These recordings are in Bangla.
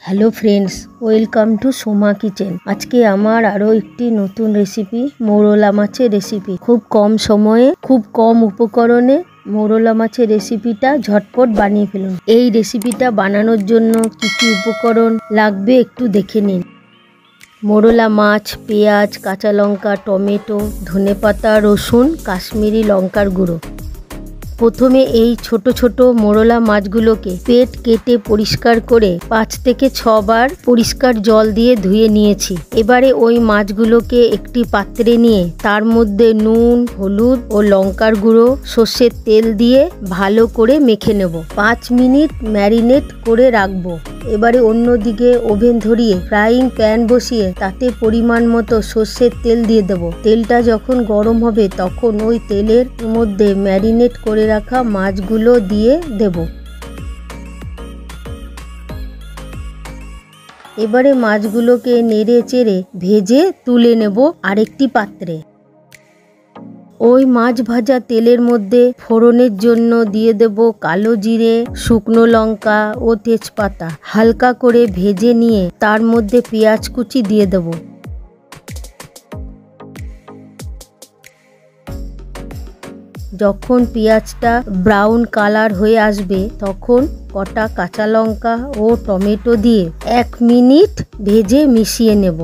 Hello friends, welcome to Soma kitchen. আজকে আমার আরও একটি নতুন রেসিপি, মোরলা মাছের রেসিপি। খুব কম সময়ে, খুব কম উপকরণে মোরলা মাছের রেসিপিটা ঝটপট বানিয়ে ফেলুন। এই রেসিপিটা বানানোর জন্য কি কি উপকরণ লাগবে একটু দেখে নিন। মোরলা মাছ, পেঁয়াজ, কাঁচা লঙ্কা, টমেটো, ধনেপাতা, রসুন, কাশ্মীরি লঙ্কার গুঁড়ো। প্রথমে এই ছোট ছোট মোরলা মাছগুলোকে পেট কেটে পরিষ্কার করে 5 থেকে 6 বার পরিষ্কার জল দিয়ে ধুয়ে নিয়েছি। এবারে ওই মাছগুলোকে একটি পাত্রে নিয়ে তার মধ্যে নুন, হলুদ ও লঙ্কার গুঁড়ো, সর্ষের তেল দিয়ে ভালো করে মেখে নেব। 5 মিনিট ম্যারিনেট করে রাখবো। এবারে অন্যদিকে ওভেন ধরিয়ে ফ্রাইং প্যান বসিয়ে তাতে পরিমাণ মতো সর্ষের তেল দিয়ে দেব। তেলটা যখন গরম হবে তখন ওই তেলের মধ্যে ম্যারিনেট করে রাখা মাছগুলো দিয়ে দেব। এবারে মাছগুলোকে নেড়ে চেড়ে ভেজে তুলে নেব আরেকটি পাত্রে। ওই মাছ ভাজা তেলের মধ্যে ফোড়নের জন্য দিয়ে দেব কালো জিরে, শুকনো লঙ্কা ও তেজপাতা। হালকা করে ভেজে নিয়ে তার মধ্যে পেঁয়াজ কুচি দিয়ে দেব। যখন পেঁয়াজটা ব্রাউন কালার হয়ে আসবে তখন কটা কাঁচা লঙ্কা ও টমেটো দিয়ে 1 মিনিট ভেজে মিশিয়ে নেব।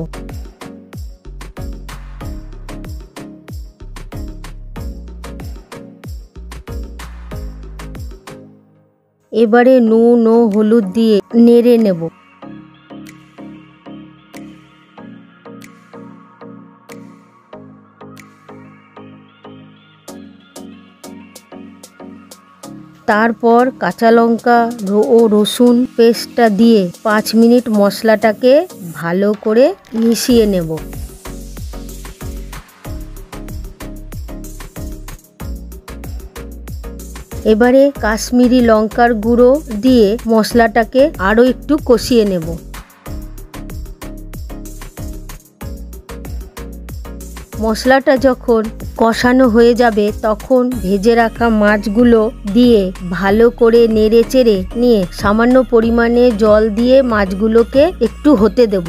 এবারে নুন ও হলুদ দিয়ে নেড়ে নেব। তারপর কাঁচা লঙ্কা ও রসুন পেস্টটা দিয়ে 5 মিনিট মশলাটাকে ভালো করে মিশিয়ে নেব। এবারে কাশ্মীরি লঙ্কার গুঁড়ো দিয়ে মশলাটাকে আরও একটু কষিয়ে নেব। মশলাটা যখন কষানো হয়ে যাবে তখন ভেজে রাখা মাছগুলো দিয়ে ভালো করে নেড়ে চেড়ে নিয়ে সামান্য পরিমাণে জল দিয়ে মাছগুলোকে একটু হতে দেব।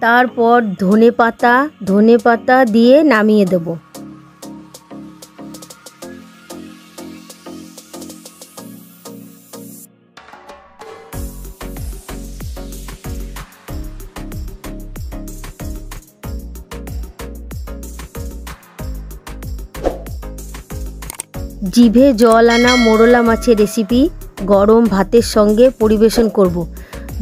তারপর ধনেপাতা দিয়ে নামিয়ে দেব। জিভে জল আনা মোরলা মাছের রেসিপি গরম ভাতের সঙ্গে পরিবেশন করব।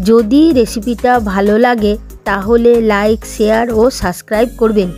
যদি রেসিপিটা ভালো লাগে তাহলে লাইক, শেয়ার ও সাবস্ক্রাইব করবেন।